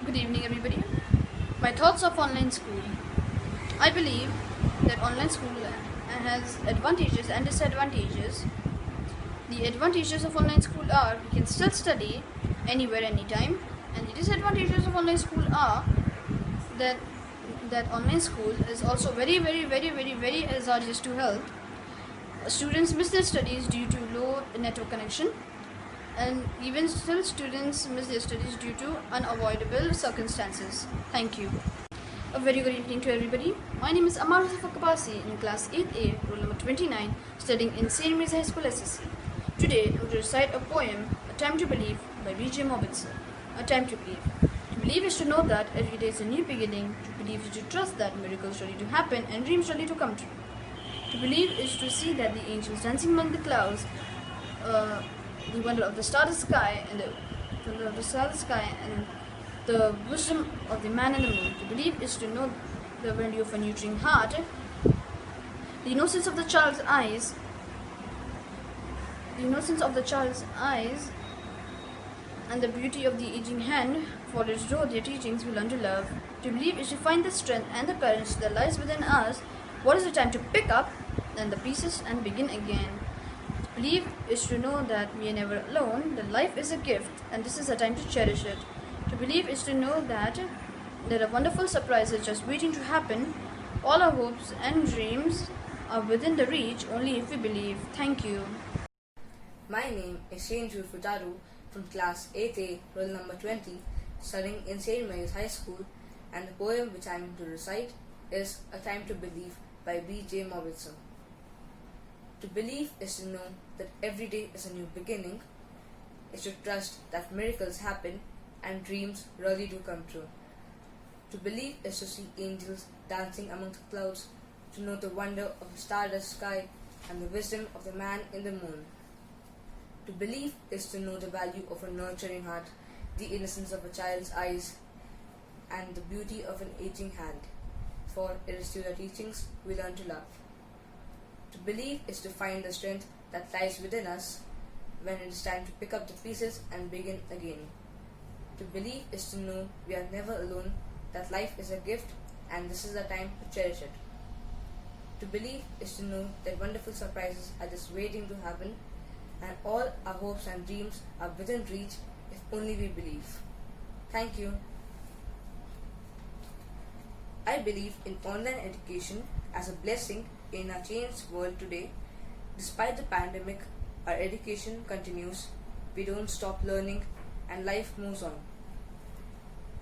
Good evening, everybody. My thoughts of online school. I believe that online school has advantages and disadvantages. The advantages of online school are we can still study anywhere, anytime, and the disadvantages of online school are that online school is also very hazardous to health. Students miss their studies due to low network connection, and even still students miss their studies due to unavoidable circumstances. Thank you. A very good evening to everybody. My name is Amar Hussafa Kapasi in class 8A, roll number 29, studying in St. Mary's High School SSC. Today I'm going to recite a poem, A Time to Believe by B.J. Mobitzer. A time to believe. To believe is to know that every day is a new beginning. To believe is to trust that miracles are ready to happen and dreams are ready to come true. To believe is to see that the angels dancing among the clouds, the wonder of the starry sky and the wisdom of the man in the moon. To believe is to know the value of a nurturing heart, the innocence of the child's eyes, and the beauty of the aging hand, for its though their teachings we learn to love. To believe is to find the strength and the courage that lies within us. What is the time to pick up and the pieces and begin again? To believe is to know that we are never alone, that life is a gift and this is a time to cherish it. To believe is to know that there are wonderful surprises just waiting to happen. All our hopes and dreams are within the reach only if we believe. Thank you. My name is Shenju Futaru from class 8A, roll number 20, studying in St. Mary's High School, and the poem which I am to recite is A Time to Believe by B.J. Mobitzer. To believe is to know that every day is a new beginning, is to trust that miracles happen and dreams really do come true. To believe is to see angels dancing among the clouds, to know the wonder of the stardust sky and the wisdom of the man in the moon. To believe is to know the value of a nurturing heart, the innocence of a child's eyes, and the beauty of an aging hand, for it is through the teachings we learn to love. To believe is to find the strength that lies within us when it is time to pick up the pieces and begin again. To believe is to know we are never alone, that life is a gift and this is the time to cherish it. To believe is to know that wonderful surprises are just waiting to happen and all our hopes and dreams are within reach if only we believe. Thank you. I believe in online education as a blessing in our changed world today. Despite the pandemic, our education continues. We don't stop learning and life moves on.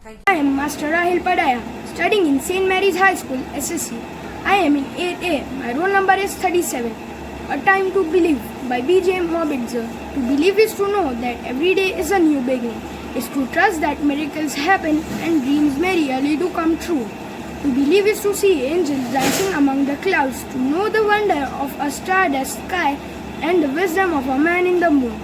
Thank you. I am Master Rahil Padaya, studying in St. Mary's High School, SSC. I am in 8A. My roll number is 37. A Time to Believe by B.J. Mobitzer. To believe is to know that every day is a new beginning. Is to trust that miracles happen and dreams may really do come true. To believe is to see angels dancing among the clouds, to know the wonder of a stardust sky and the wisdom of a man in the moon.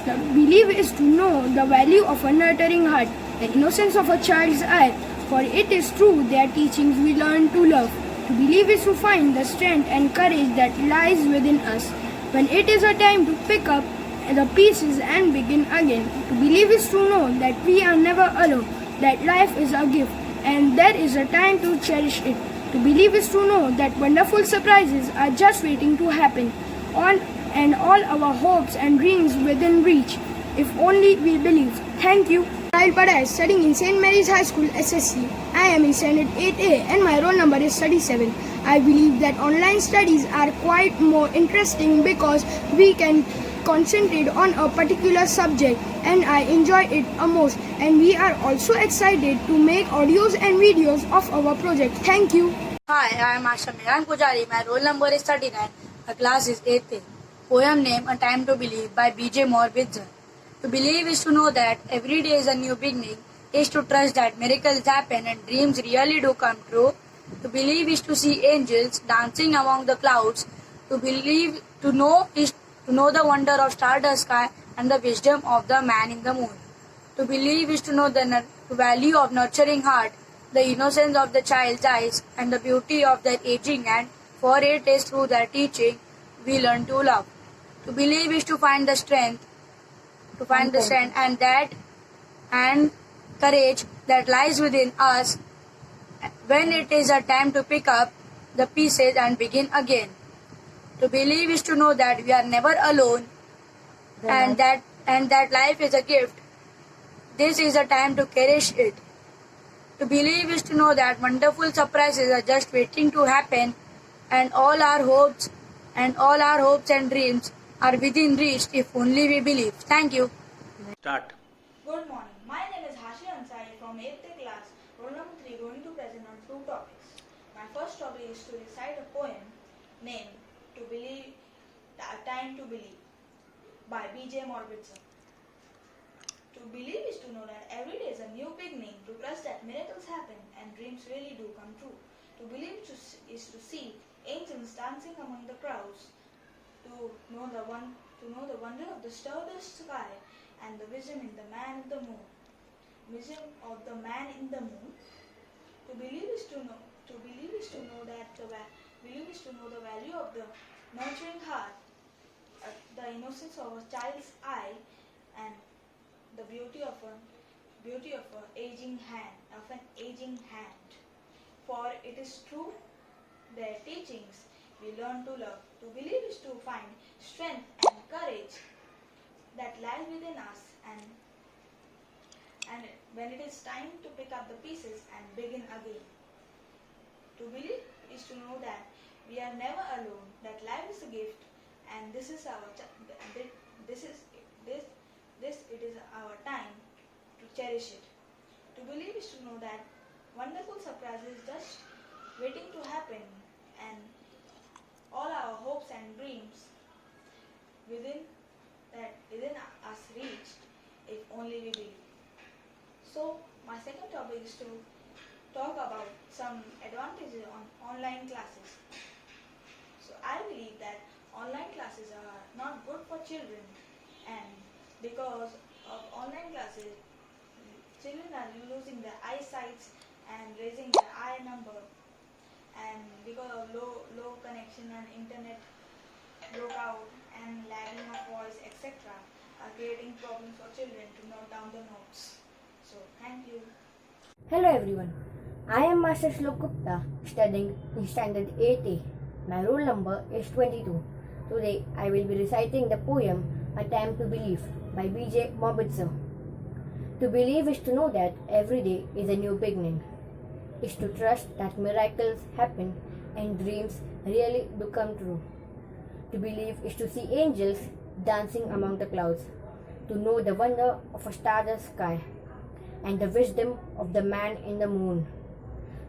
To believe is to know the value of a nurturing heart, the innocence of a child's eye, for it is through their teachings we learn to love. To believe is to find the strength and courage that lies within us when it is a time to pick up the pieces and begin again. To believe is to know that we are never alone, that life is a gift and there is a time to cherish it. To believe is to know that wonderful surprises are just waiting to happen and all our hopes and dreams within reach if only we believe. Thank you. Rahil Padaya, studying in St. Mary's High School, SSC. I am in standard 8A and my roll number is 37. I believe that online studies are quite more interesting because we can concentrate on a particular subject and I enjoy it most, and we are also excited to make audios and videos of our project. Thank you. Hi, I am Asha Miran Pujari. My roll number is 39. My class is 8th. Poem name A Time to Believe by B.J. Mobitzer. To believe is to know that every day is a new beginning, is to trust that miracles happen and dreams really do come true. To believe is to see angels dancing among the clouds. To believe, to know the wonder of stardust sky and the wisdom of the man in the moon. To believe is to know the value of nurturing heart, the innocence of the child's eyes, and the beauty of their aging hand, for it is through their teaching we learn to love. To believe is to find the strength, and courage that lies within us when it is a time to pick up the pieces and begin again. To believe is to know that we are never alone and that life is a gift. This is a time to cherish it. To believe is to know that wonderful surprises are just waiting to happen and all our hopes and dreams are within reach if only we believe. Thank you. Start. Good morning. My name is Hashi Ansari from 8th class, roll number 3, going to present on 2 topics. My first topic is to recite a poem named To Believe, A Time to Believe by B.J. Morbidson. To believe is to know that every day is a new beginning, to trust that miracles happen and dreams really do come true. To believe is to see angels dancing among the crowds, to know the wonder of the stardust sky and the wisdom in the man in the moon. Wisdom of the man in the moon. To believe is to know. To believe is to know that believe is to know the value of the nurturing heart, the innocence of a child's eye, and the beauty of an aging hand. For it is through their teachings we learn to love. To believe is to find strength and courage that lies within us, and when it is time to pick up the pieces and begin again. To believe is to know that we are never alone, that life is a gift, and this is our time to cherish it. To believe is to know that wonderful surprises just waiting to happen, and all our hopes and dreams within us reached if only we believe. So my second topic is to talk about some advantages on online classes. So I believe that online classes are not good for children, and because of online classes, children are losing their eyesight and raising their eye number, and because of low connection and internet blackout and lagging of voice, etc., are creating problems for children to note down the notes. So thank you. Hello everyone, I am Master Shlok Gupta, studying in Standard 8A. My roll number is 22. Today I will be reciting the poem A Time to Believe by B.J. Morbidson. To believe is to know that every day is a new beginning, is to trust that miracles happen and dreams really do come true. To believe is to see angels dancing among the clouds, to know the wonder of a starless sky and the wisdom of the man in the moon.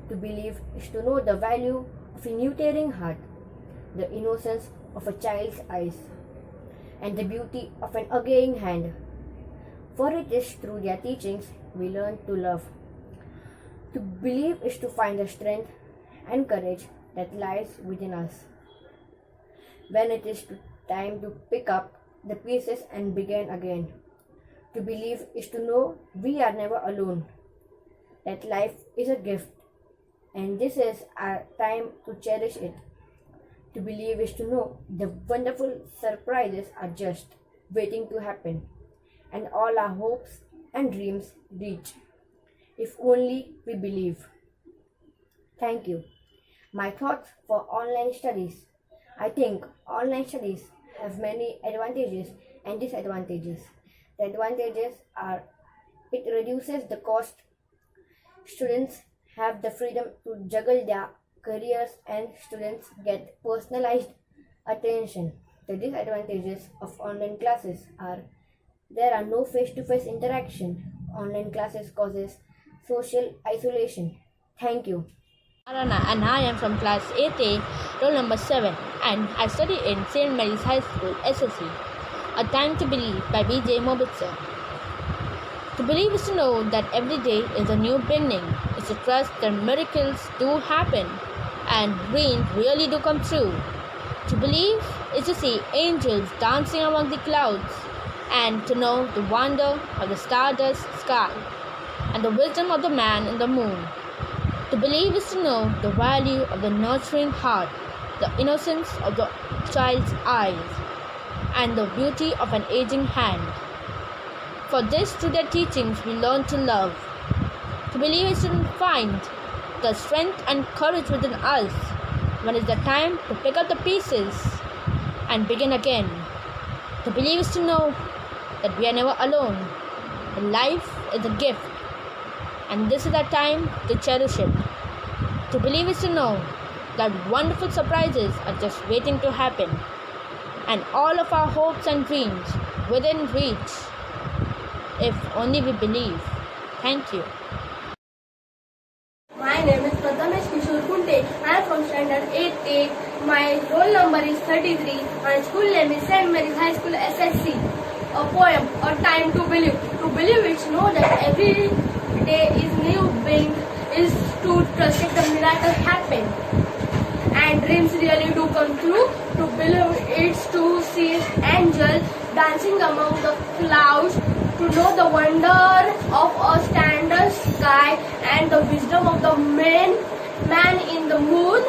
To believe is to know the value of a nurturing heart, the innocence of a child's eyes, and the beauty of an agreeing hand. For it is through their teachings we learn to love. To believe is to find the strength and courage that lies within us. When it is time to pick up the pieces and begin again. To believe is to know we are never alone, that life is a gift, and this is our time to cherish it. To believe is to know the wonderful surprises are just waiting to happen, and all our hopes and dreams reach, if only we believe. Thank you. My thoughts for online studies. I think online studies have many advantages and disadvantages. The advantages are it reduces the cost. Students have the freedom to juggle their careers and students get personalized attention. The disadvantages of online classes are there are no face-to-face interaction. Online classes causes social isolation. Thank you. Arana, and I am from class 8A, roll number 7, and I study in St. Mary's High School, SSC. A Time to Believe by B.J. Morbidson. To believe is to know that every day is a new beginning, is to trust that miracles do happen and dreams really do come true. To believe is to see angels dancing among the clouds and to know the wonder of the stardust sky and the wisdom of the man in the moon. To believe is to know the value of the nurturing heart, the innocence of the child's eyes, and the beauty of an aging hand. For this, through their teachings, we learn to love. To believe is to find the strength and courage within us when it's the time to pick up the pieces and begin again. To believe is to know that we are never alone. And life is a gift, and this is the time to cherish it. To believe is to know that wonderful surprises are just waiting to happen, and all of our hopes and dreams within reach if only we believe. Thank you. My name is Prathamesh Kishore Kunte. I am from standard 8A. My roll number is 33. My school name is St. Mary's High School SSC. A poem, A Time to Believe. To believe is to know that every day is new being, is to trust that the miracle happen. And dreams really do come true. To believe is to see angels dancing among the clouds. To know the wonder of a standard sky and the wisdom of the man in the moon.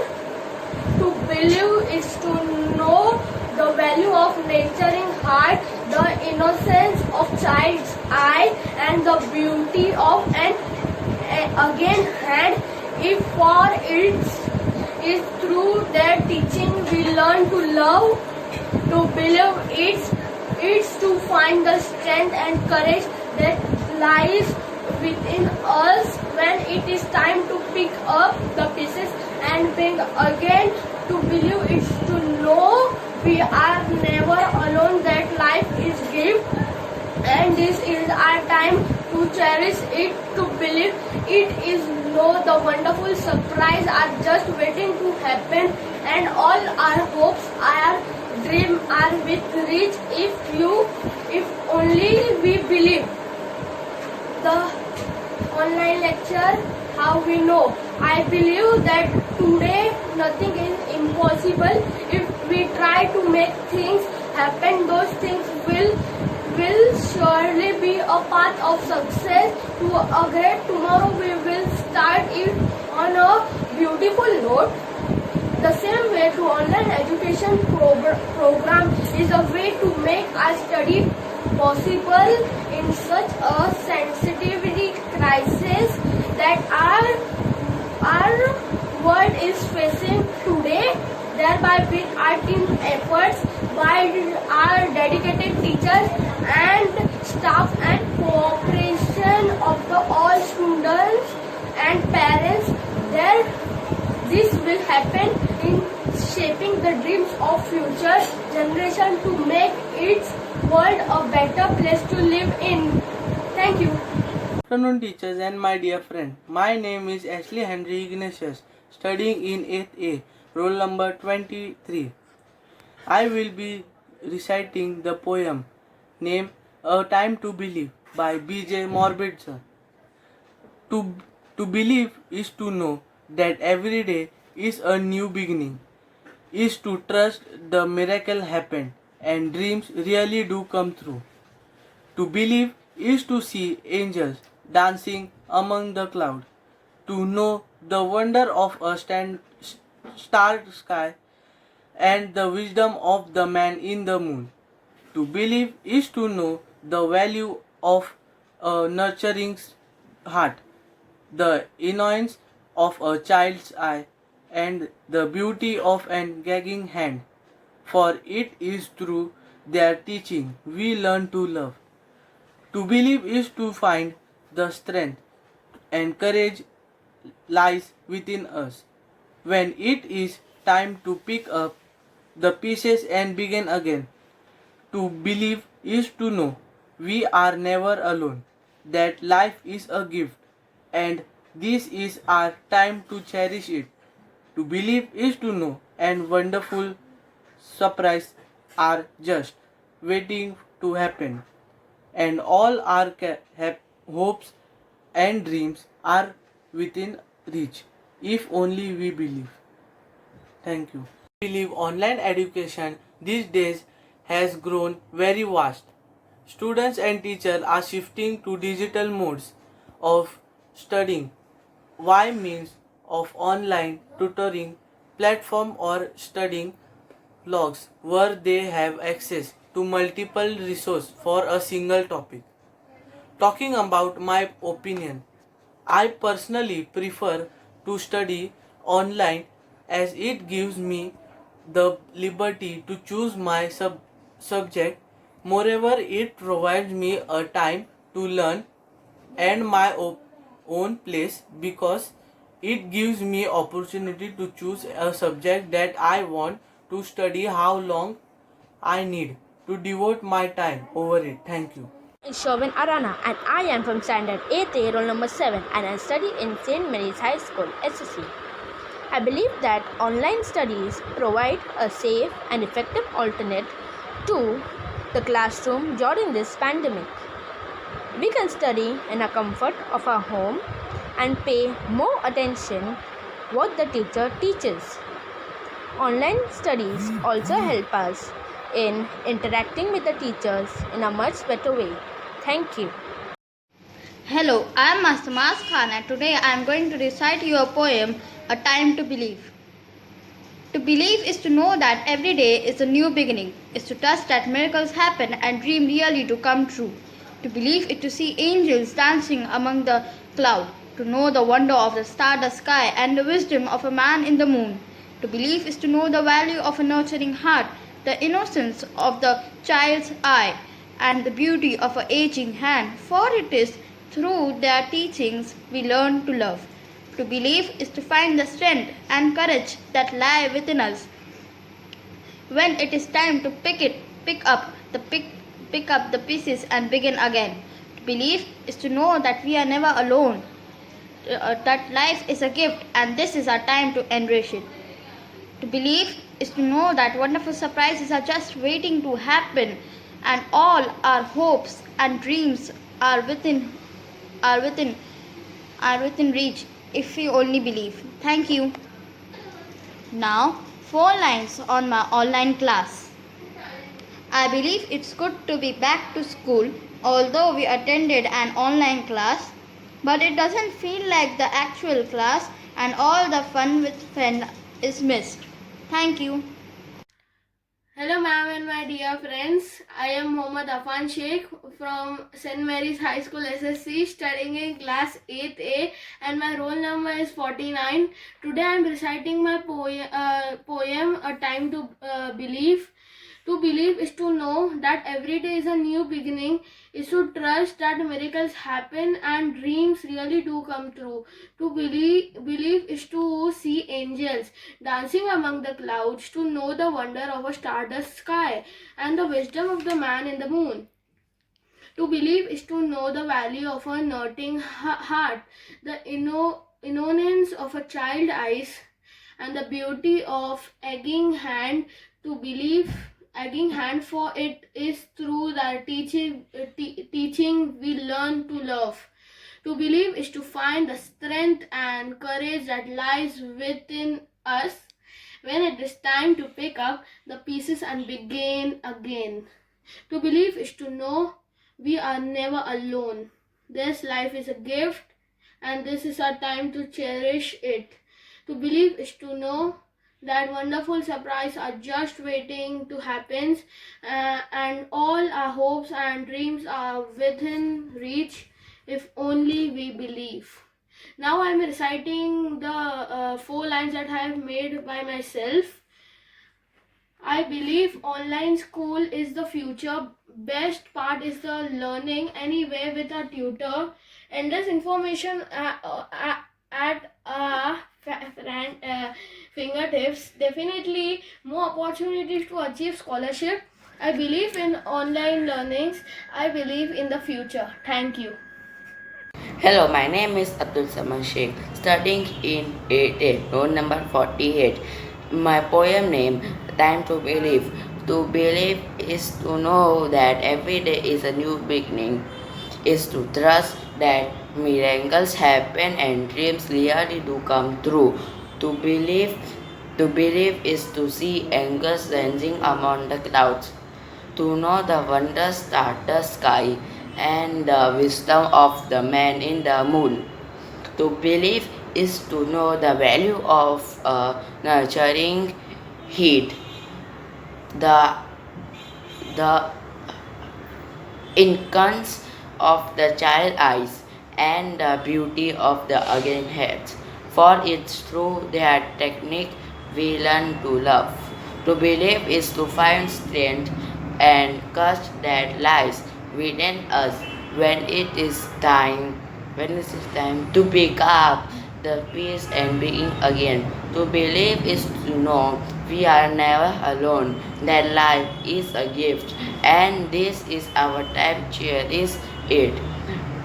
To believe is to know the value of nurturing heart, the innocence of child's eye, and the beauty of an again hand. If for is through their teaching we learn to love. To believe it's to find the strength and courage that lies within us when it is time to pick up the pieces and bring again. To believe is to know we are never alone, that life is gift, and this is our time to cherish it. To believe it is know the wonderful surprise are just waiting to happen, and all our hopes, our dreams are with reach if only we believe. The online lecture, how we know. I believe that today nothing is impossible. If we try to make things happen, those things will surely be a path of success to a great tomorrow. We will start it on a beautiful note. The same way to online education program is a way to make our study possible in such a sensitivity crisis that our world is facing today. Thereby, with our team efforts, by our dedicated teachers and staff and cooperation of the all students and parents, this will happen in shaping the dreams of future generation to make its world a better place to live in. Thank you. Good afternoon, teachers and my dear friend. My name is Ashley Henry Ignatius, studying in 8th A, roll number 23. I will be reciting the poem named A Time to Believe by B.J. Morbidson. To believe is to know that every day is a new beginning, is to trust the miracle happened and dreams really do come true. To believe is to see angels dancing among the clouds, to know the wonder of a star sky and the wisdom of the man in the moon. To believe is to know the value of a nurturing heart, the innocence of a child's eye, and the beauty of an gagging hand. For it is through their teaching we learn to love. To believe is to find the strength and courage lies within us when it is time to pick up the pieces and begin again. To believe is to know we are never alone, that life is a gift, and this is our time to cherish it. To believe is to know, and wonderful surprise are just waiting to happen, and all our hopes and dreams are within reach if only we believe. Thank you. I believe online education these days has grown very vast. Students and teachers are shifting to digital modes of studying by means of online tutoring platform or studying logs where they have access to multiple resources for a single topic. Talking about my opinion, I personally prefer to study online as it gives me the liberty to choose my subject. Moreover, it provides me a time to learn and my own place because it gives me opportunity to choose a subject that I want to study how long I need to devote my time over it. Thank you. Chauvin Arana, and I am from Standard 8A, roll number 7, and I study in St. Mary's High School, SSC. I believe that online studies provide a safe and effective alternate to the classroom during this pandemic. We can study in the comfort of our home and pay more attention what the teacher teaches. Online studies also help us in interacting with the teachers in a much better way. Thank you. Hello, I am Master Mas Khan and today I am going to recite you a poem, A Time to Believe. To believe is to know that every day is a new beginning, is to trust that miracles happen and dream really to come true. To believe is to see angels dancing among the cloud, to know the wonder of the stardust sky and the wisdom of a man in the moon. To believe is to know the value of a nurturing heart, the innocence of the child's eye, and the beauty of an aging hand, for it is through their teachings we learn to love. To believe is to find the strength and courage that lie within us when it is time to pick up the pieces and begin again. To believe is to know that we are never alone, that life is a gift and this is our time to enrich it. To believe is to know that wonderful surprises are just waiting to happen and all our hopes and dreams are within reach if we only believe. Thank you. Now, 4 lines on my online class. I believe it's good to be back to school, although we attended an online class, but it doesn't feel like the actual class and all the fun with friends is missed. Thank you. Hello ma'am and my dear friends, I am Mohammad Afan Sheikh from St. Mary's High School SSC studying in class 8A and my roll number is 49. Today I am reciting my poem A Time to Believe. To believe is to know that every day is a new beginning, is to trust that miracles happen and dreams really do come true. To believe is to see angels dancing among the clouds, to know the wonder of a stardust sky and the wisdom of the man in the moon. To believe is to know the value of a nurturing heart, the innocence of a child's eyes and the beauty of aching hand. To believe Again, hand for it is through the teaching we learn to love. To believe is to find the strength and courage that lies within us when it is time to pick up the pieces and begin again. To believe is to know we are never alone. This life is a gift and this is our time to cherish it. To believe is to know that wonderful surprises are just waiting to happen and all our hopes and dreams are within reach if only we believe. Now I am reciting the 4 lines that I have made by myself. I believe online school is the future. Best part is the learning anywhere with a tutor. Endless information at fingertips. Definitely more opportunities to achieve scholarship. I believe in online learnings. I believe in the future. Thank you. Hello, my name is Abdul Samad Sheikh, studying in 8A, roll number 48. My poem name, Time to Believe. To believe is to know that every day is a new beginning, is to trust that miracles happen and dreams really do come true. To believe is to see angels dancing among the clouds, to know the wondrous stardust sky and the wisdom of the man in the moon. To believe is to know the value of a nurturing heat, the innocence of the child eyes and the beauty of the again heads. For it's through their technique we learn to love. To believe is to find strength and courage that lies within us when it is time to pick up the piece and begin again. To believe is to know we are never alone, that life is a gift, and this is our time to cherish it.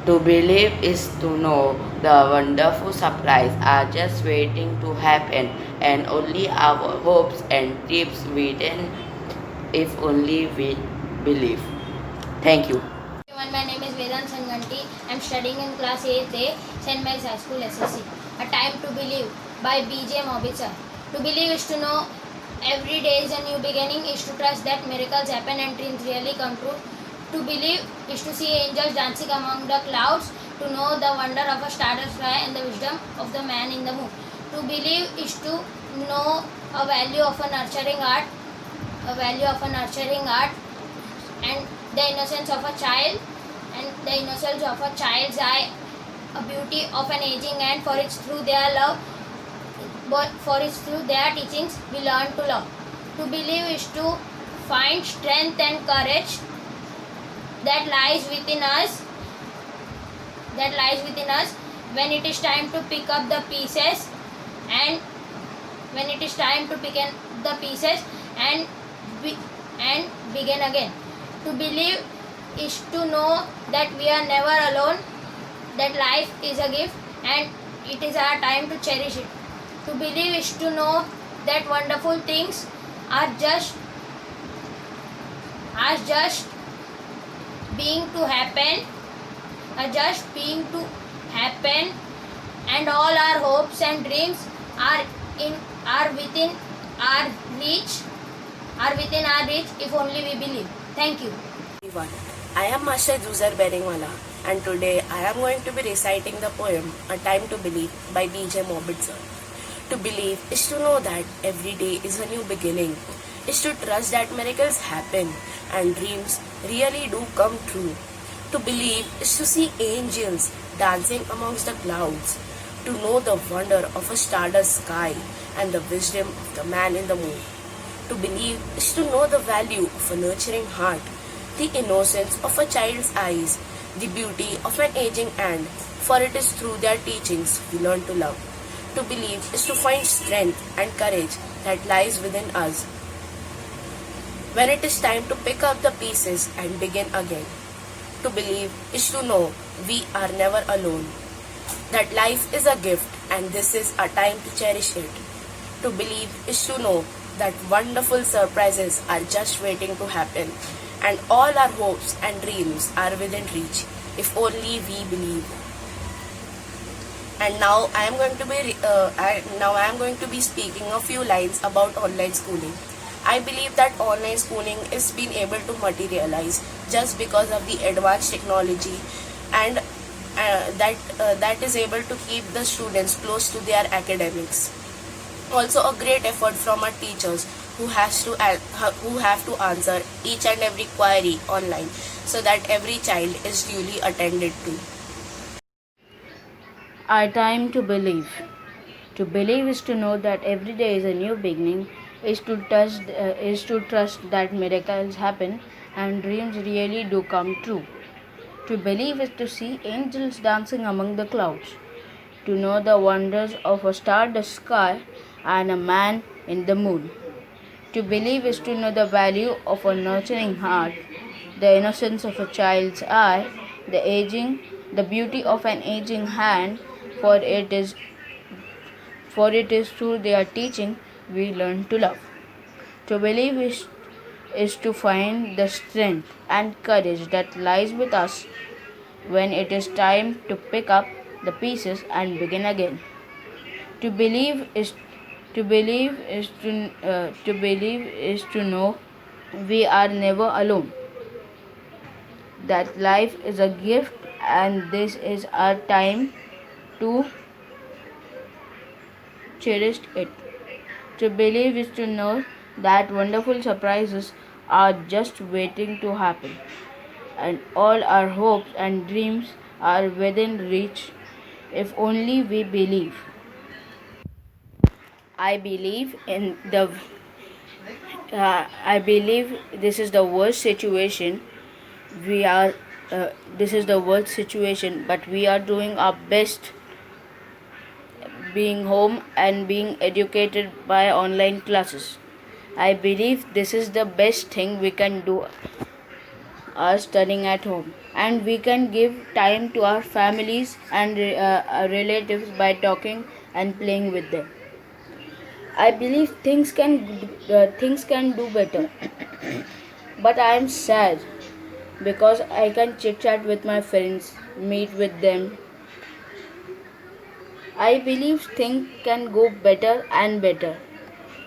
To believe is to know the wonderful surprise are just waiting to happen, and only our hopes and dreams within if only we believe. Thank you. Everyone, my name is Vedant Sanganti. I am studying in class 8A, St. Mary's High School, SSC. A Time to Believe by B.J. Mobitzer. To believe is to know every day is a new beginning, is to trust that miracles happen and dreams really come true. To believe is to see angels dancing among the clouds, to know the wonder of a starless sky and the wisdom of the man in the moon. To believe is to know a value of a nurturing art, and the innocence of a child, and the innocence of a child's eye, a beauty of an aging hand, for it's through their love, for it's through their teachings we learn to love. To believe is to find strength and courage that lies within us, when it is time to pick up the pieces and begin again. To believe is to know that we are never alone, that life is a gift and it is our time to cherish it. To believe is to know that wonderful things are just being to happen, and all our hopes and dreams are within our reach if only we believe. Thank you. Everyone, I am Master Juzer Beringwala, and today I am going to be reciting the poem A Time to Believe by B.J. Mobitzer. To believe is to know that every day is a new beginning, is to trust that miracles happen and dreams really do come true. To believe is to see angels dancing amongst the clouds, to know the wonder of a stardust sky and the wisdom of the man in the moon. To believe is to know the value of a nurturing heart, the innocence of a child's eyes, the beauty of an aging hand, for it is through their teachings we learn to love. To believe is to find strength and courage that lies within us when it is time to pick up the pieces and begin again. To believe is to know we are never alone, that life is a gift and this is a time to cherish it. To believe is to know that wonderful surprises are just waiting to happen, and all our hopes and dreams are within reach if only we believe. And now I am going to be speaking a few lines about online schooling. I believe that online schooling is being able to materialize just because of the advanced technology, and that is able to keep the students close to their academics. Also, a great effort from our teachers who have to answer each and every query online so that every child is duly attended to. Our time to believe. To believe is to know that every day is a new beginning, is to trust that miracles happen and dreams really do come true. To believe is to see angels dancing among the clouds, to know the wonders of a stardust sky and a man in the moon. To believe is to know the value of a nurturing heart, the innocence of a child's eye, the beauty of an aging hand, for it is through their teaching we learn to love. To believe is to find the strength and courage that lies with us when it is time to pick up the pieces and begin again. To believe is to know we are never alone, that life is a gift and this is our time to cherish it. To believe is to know that wonderful surprises are just waiting to happen, and all our hopes and dreams are within reach if only we believe. I believe in the I believe this is the worst situation. We are this is the worst situation, but we are doing our best being home and being educated by online classes. I believe this is the best thing we can do studying at home, and we can give time to our families and our relatives by talking and playing with them. I believe things can do better, but I am sad because I can chit chat with my friends, meet with them. I believe things can go better and better.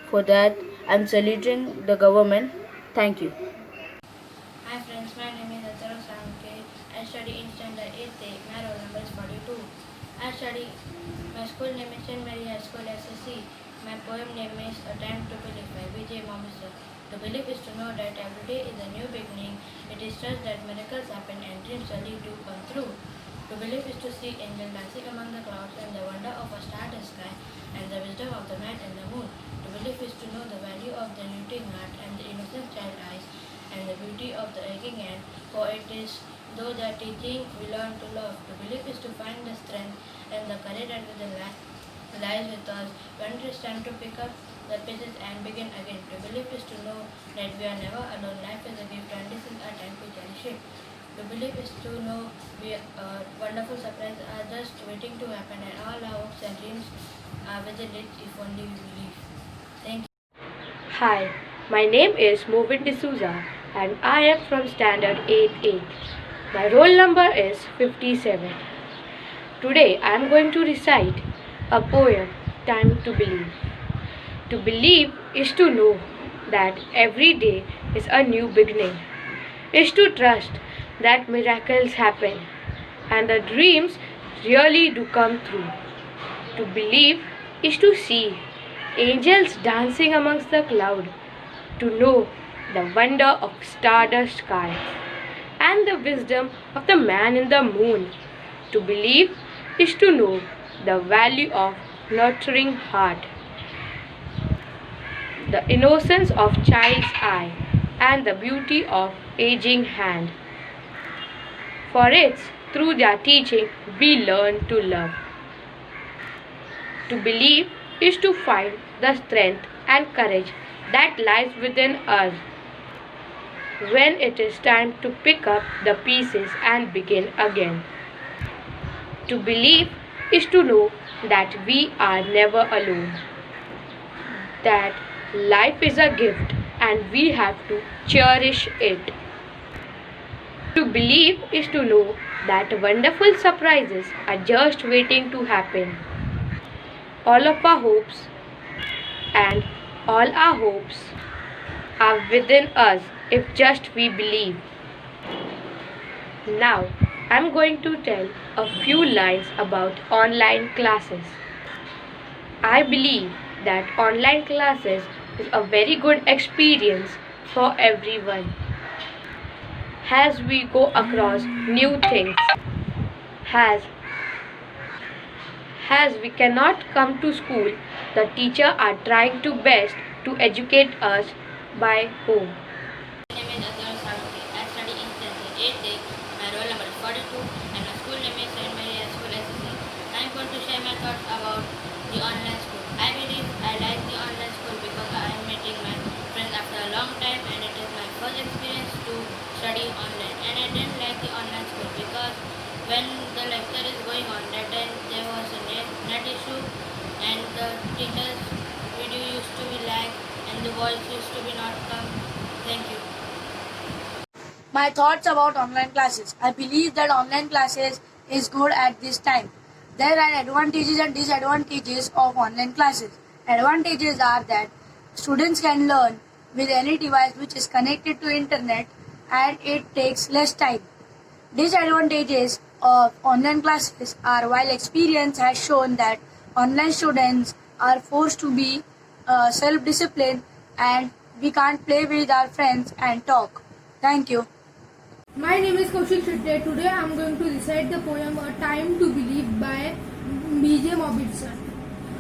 For that, I am saluting the government. Thank you. Hi friends, my name is Acharu Samke. I study in standard 8th. My roll number is 42. I study, my school name is St. Mary High School SSC. My poem name is A Time to Believe by B.J. Mombasa. To believe is to know that every day is a new beginning. It is trust that miracles happen and dreams really do come true. To believe is to see angels dancing among the clouds and the wonder of a star in the sky and the wisdom of the night and the moon. To believe is to know the value of the looting heart and the innocent child eyes and the beauty of the aching hand, for it is though the teaching we learn to love. To believe is to find the strength and the courage and the lies with us when it is time to pick up the pieces and begin again. To believe is to know that we are never alone. Life is a gift and this is our time to cherish it. To believe is to know wonderful surprises are just waiting to happen and all our hopes and dreams are within reach if only we believe. Thank you. Hi, my name is Movin D'Souza and I am from Standard 8A. My roll number is 57. Today I am going to recite a poem, Time to Believe. To believe is to know that every day is a new beginning, is to trust that miracles happen and the dreams really do come true. To believe is to see angels dancing amongst the cloud, to know the wonder of stardust sky and the wisdom of the man in the moon. To believe is to know the value of nurturing heart, the innocence of child's eye and the beauty of aging hand. For it's through their teaching we learn to love. To believe is to find the strength and courage that lies within us when it is time to pick up the pieces and begin again. To believe is to know that we are never alone, that life is a gift and we have to cherish it. To believe is to know that wonderful surprises are just waiting to happen. All of our hopes and all our hopes are within us if just we believe. Now, I'm going to tell a few lines about online classes. I believe that online classes is a very good experience for everyone. As we go across new things, as we cannot come to school, the teacher are trying to best to educate us by home. My name is Acharu Samke. I study in standard 8th. My roll number is 42 and my school name is St. Mary High School SSC. I am going to share my thoughts about the online school. I believe I like the online school because I am meeting my friends after a long time and it is my first experience to study online. And I didn't like the online school because when the lecture is going on, that time there was a net issue and the teacher's video used to be lag and the voice used to be not come. Thank you. My thoughts about online classes. I believe that online classes is good at this time. There are advantages and disadvantages of online classes. Advantages are that students can learn with any device which is connected to internet and it takes less time. Disadvantages of online classes are while experience has shown that online students are forced to be self-disciplined and we can't play with our friends and talk. Thank you. My name is Kaushik Shetty. Today I am going to recite the poem A Time to Believe by B.J. Mobbitson.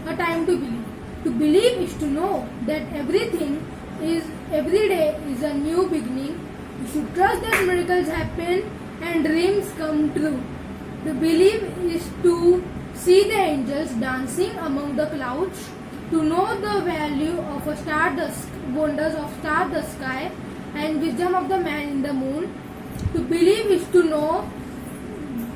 A time to believe. To believe is to know that every day is a new beginning. You should trust that miracles happen and dreams come true. To believe is to see the angels dancing among the clouds, to know the value of a star, the wonders of star, the sky, and wisdom of the man in the moon. To believe is to know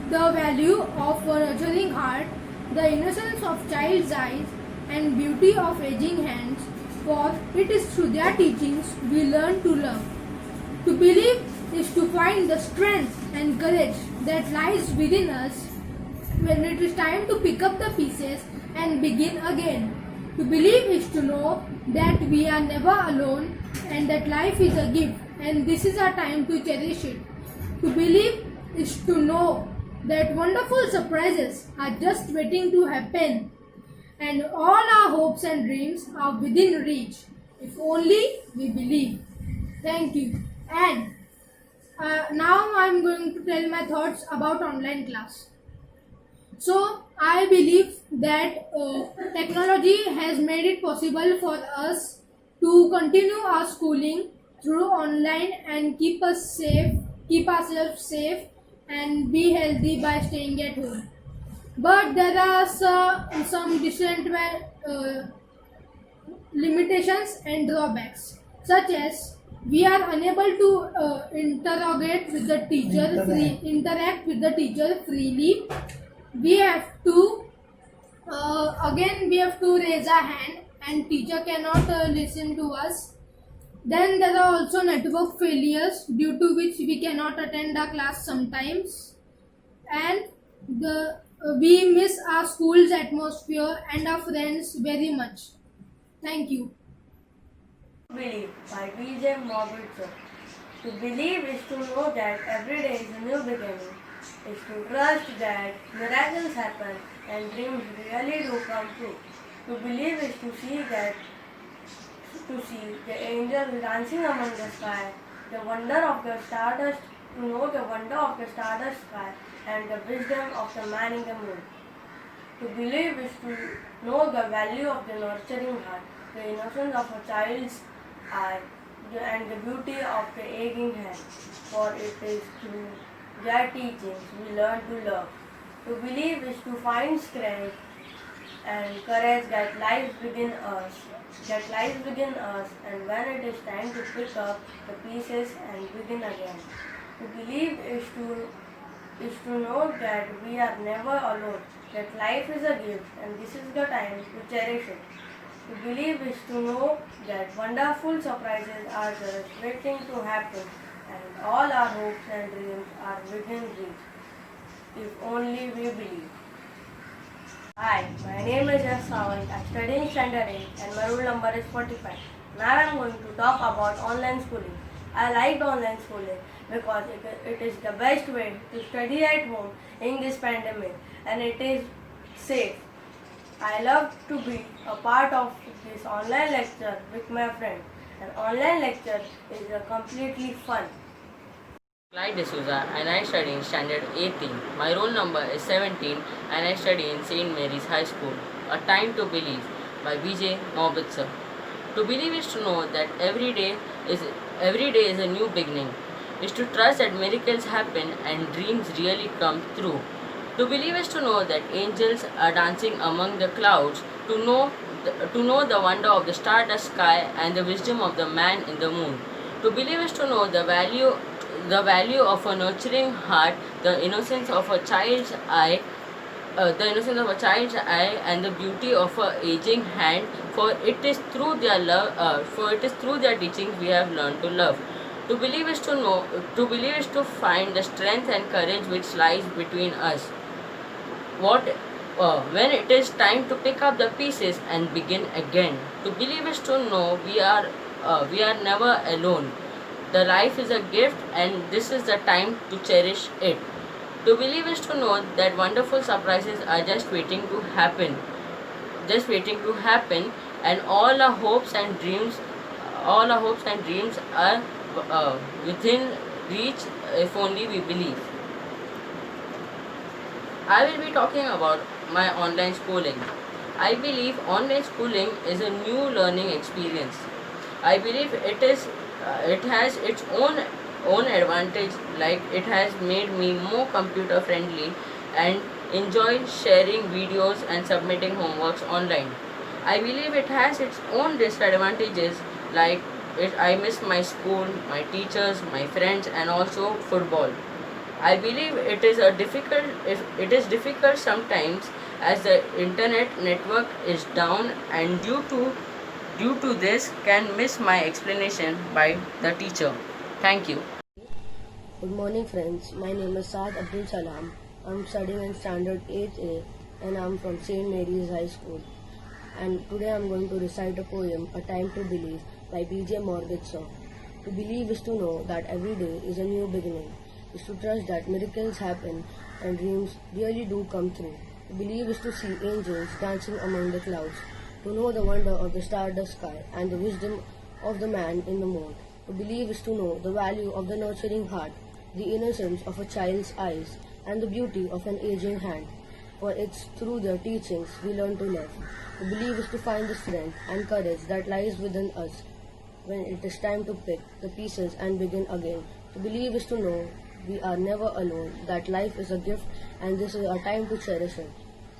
the value of a nurturing heart, the innocence of child's eyes, and beauty of aging hands, for it is through their teachings we learn to love. To believe is to find the strength and courage that lies within us when it is time to pick up the pieces and begin again. To believe is to know that we are never alone and that life is a gift and this is our time to cherish it. To believe is to know that wonderful surprises are just waiting to happen and all our hopes and dreams are within reach if only we believe. Thank you. And now I am going to tell my thoughts about online class. So I believe that technology has made it possible for us to continue our schooling through online and keep ourselves safe and be healthy by staying at home. But there are some different limitations and drawbacks, such as we are unable to interact with the teacher freely. We have to raise our hand and teacher cannot listen to us. Then there are also network failures due to which we cannot attend our class sometimes, and we miss our school's atmosphere and our friends very much. Thank you. Believe by B.J. Mobbitson. To believe is to know that every day is a new beginning, is to trust that miracles happen and dreams really do come true. To believe is to see the angels dancing among the sky, the wonder of the stardust, to know the wonder of the stardust sky and the wisdom of the man in the moon. To believe is to know the value of the nurturing heart, the innocence of a child's eye, and the beauty of the aging hand, for it is through their teachings we learn to love. To believe is to find strength and courage that lies within us, and when it is time to pick up the pieces and begin again. To believe is to know that we are never alone, that life is a gift and this is the time to cherish it. To believe is to know that wonderful surprises are just waiting to happen and all our hopes and dreams are within reach, if only we believe. Hi, my name is S. Sawant. I study in Standard 8 and my roll number is 45. Now I am going to talk about online schooling. I like online schooling because it is the best way to study at home in this pandemic and it is safe. I love to be a part of this online lecture with my friend. An online lecture is completely fun. Clyde D'Souza and I study in Standard 18. My roll number is 17 and I study in St. Mary's High School. A Time to Believe by B.J. Mobbitson. To believe is to know that every day is a new beginning. Is to trust that miracles happen and dreams really come true. To believe is to know that angels are dancing among the clouds. To know the wonder of the stardust sky and the wisdom of the man in the moon. To believe is to know the value of a nurturing heart, the innocence of a child's eye, and the beauty of a aging hand. For it is through their teachings we have learned to love. To believe is to find the strength and courage which lies between us. When it is time to pick up the pieces and begin again. To believe is to know we are never alone. The life is a gift and this is the time to cherish it. To believe is to know that wonderful surprises are just waiting to happen. And all our hopes and dreams are within reach if only we believe. I will be talking about my online schooling. I believe online schooling is a new learning experience. I believe it has its own advantage, like it has made me more computer friendly and enjoy sharing videos and submitting homeworks online. I believe it has its own disadvantages, like I miss my school, my teachers, my friends, and also football. I believe it is difficult sometimes as the internet network is down, and due to this can miss my explanation by the teacher. Thank you. Good morning, friends. My name is Saad Abdul Salam. I'm studying in Standard 8A and I'm from St. Mary's High School. And today I'm going to recite a poem, A Time to Believe, by B.J. Morgenstern. To believe is to know that every day is a new beginning, is to trust that miracles happen and dreams really do come true. To believe is to see angels dancing among the clouds, to know the wonder of the stardust sky and the wisdom of the man in the moon. To believe is to know the value of the nurturing heart, the innocence of a child's eyes, and the beauty of an aging hand. For it's through their teachings we learn to love. To believe is to find the strength and courage that lies within us when it is time to pick the pieces and begin again. To believe is to know we are never alone, that life is a gift and this is our time to cherish it.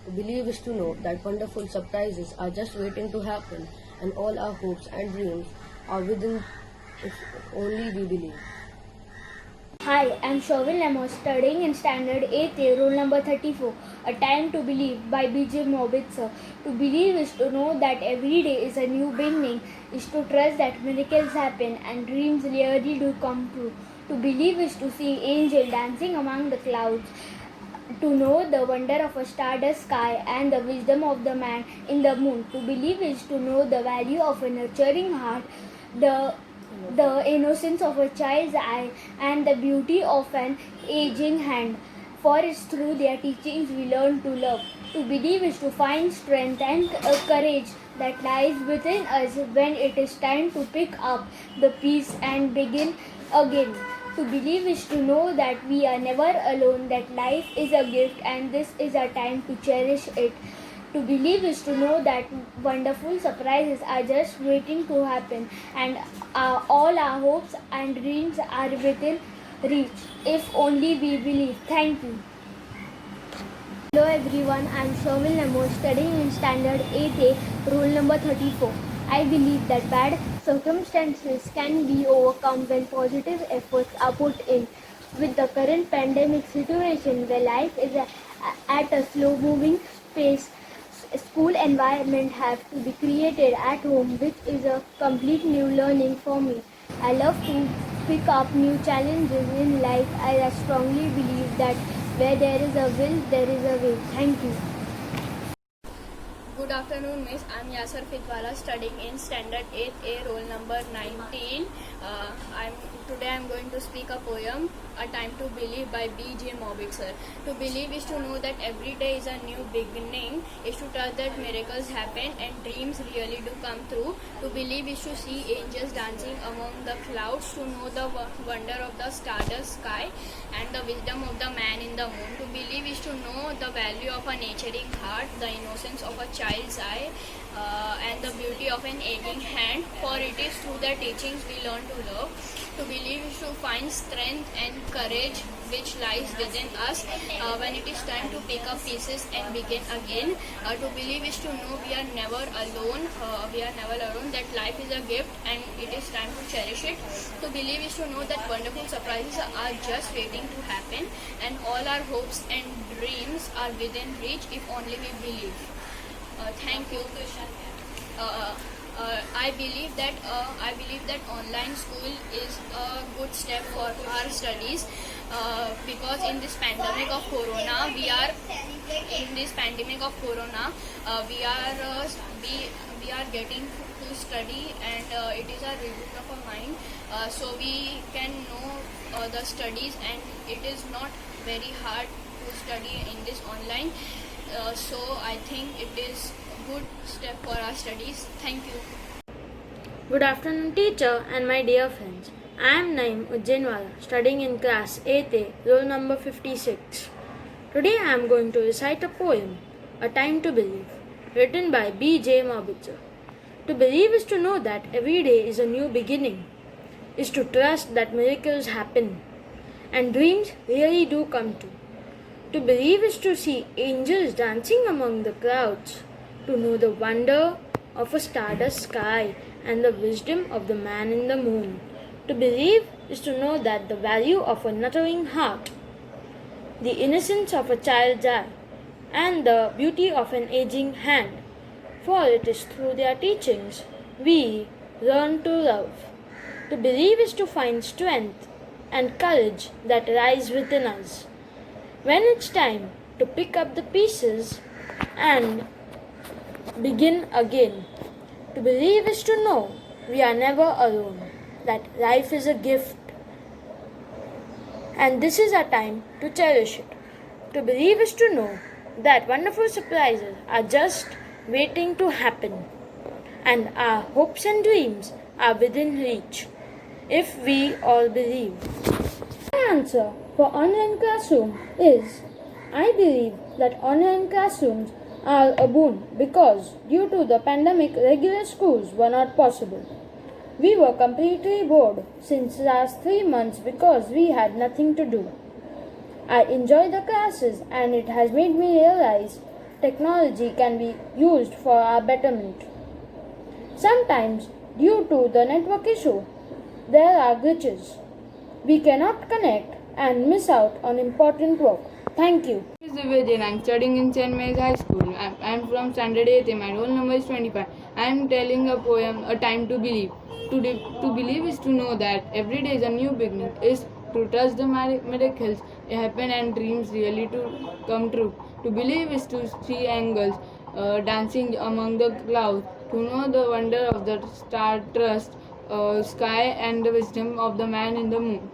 To believe is to know that wonderful surprises are just waiting to happen and all our hopes and dreams are within if only we believe. Hi, I'm Shovil Lemos, studying in Standard 8A, roll number 34, A Time to Believe by B.J. Morgenstern. To believe is to know that every day is a new beginning, is to trust that miracles happen and dreams really do come true. To believe is to see angels dancing among the clouds, to know the wonder of a stardust sky and the wisdom of the man in the moon. To believe is to know the value of a nurturing heart, the innocence of a child's eye, and the beauty of an aging hand. For it's through their teachings we learn to love. To believe is to find strength and courage that lies within us when it is time to pick up the piece and begin again. To believe is to know that we are never alone, that life is a gift and this is our time to cherish it. To believe is to know that wonderful surprises are just waiting to happen and all our hopes and dreams are within reach if only we believe. Thank you. Hello everyone, I am Shovil Lemos, studying in Standard 8A, roll number 34. I believe that bad circumstances can be overcome when positive efforts are put in. With the current pandemic situation where life is at a slow-moving pace, school environment have to be created at home, which is a complete new learning for me. I love to pick up new challenges in life. I strongly believe that where there is a will, there is a way. Thank you. Good afternoon, Miss. I'm Yasser Fitwala, studying in Standard 8A, roll number 19. Today I'm going to speak a poem, A Time to Believe by B.J. Morgenstern. To believe is to know that every day is a new beginning, is to trust that miracles happen and dreams really do come true. To believe is to see angels dancing among the clouds, to know the wonder of the stardust sky and the wisdom of the man in the moon. To believe is to know the value of a nurturing heart, the innocence of a child's eye, and the beauty of an aching hand. For it is through their teachings we learn to love. To believe is to find strength and courage which lies within us when it is time to pick up pieces and begin again. To believe is to know we are never alone. That life is a gift and it is time to cherish it. To believe is to know that wonderful surprises are just waiting to happen and all our hopes and dreams are within reach if only we believe. Thank you. I believe that online school is a good step for our studies because in this pandemic of corona we are getting to study and it is a reboot of our mind, so we can know the studies and it is not very hard to study in this online. So I think it is a good step for our studies. Thank you. Good afternoon, teacher and my dear friends. I am Naeem Ujjainwala, studying in class 8A, roll number 56. Today I am going to recite a poem, A Time to Believe, written by B.J. Mobitzer. To believe is to know that every day is a new beginning, is to trust that miracles happen, and dreams really do come true. To believe is to see angels dancing among the clouds, to know the wonder of a stardust sky and the wisdom of the man in the moon. To believe is to know that the value of a nuttering heart, the innocence of a child's eye, and the beauty of an aging hand. For it is through their teachings we learn to love. To believe is to find strength and courage that rise within us. When it's time to pick up the pieces and begin again. To believe is to know we are never alone, that life is a gift, and this is our time to cherish it. To believe is to know that wonderful surprises are just waiting to happen, and our hopes and dreams are within reach, if we all believe. My answer for online classroom is, I believe that online classrooms are a boon because due to the pandemic, regular schools were not possible. We were completely bored since last 3 months because we had nothing to do. I enjoy the classes and it has made me realize technology can be used for our betterment. Sometimes, due to the network issue, there are glitches. We cannot connect and miss out on important work. Thank you. My name is Divya Jain. I am studying in St. Mary's High School. I am from standard 8. My roll number is 25. I am telling a poem, A Time to Believe. To believe is to know that every day is a new beginning, is to trust the miracles happen and dreams really to come true. To believe is to see angels dancing among the clouds, to know the wonder of the star trust sky and the wisdom of the man in the moon.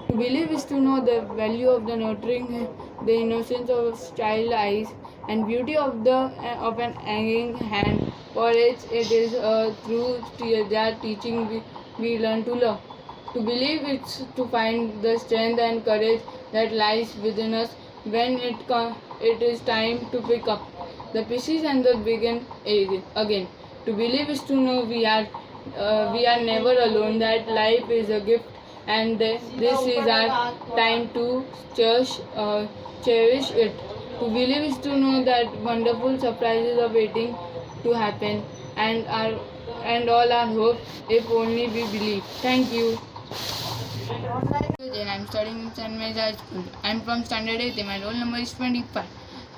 To believe is to know the value of the nurturing, the innocence of child eyes, and beauty of an hanging hand. For it is through their teaching we learn to love. To believe is to find the strength and courage that lies within us when it is time to pick up the pieces and begin again. To believe is to know we are never alone, that life is a gift, and this is our time to cherish it. To believe is to know that wonderful surprises are waiting to happen, and all our hope if only we believe. Thank you. I am studying in St. Mary's High School. I am from standard 8. My roll number is 25.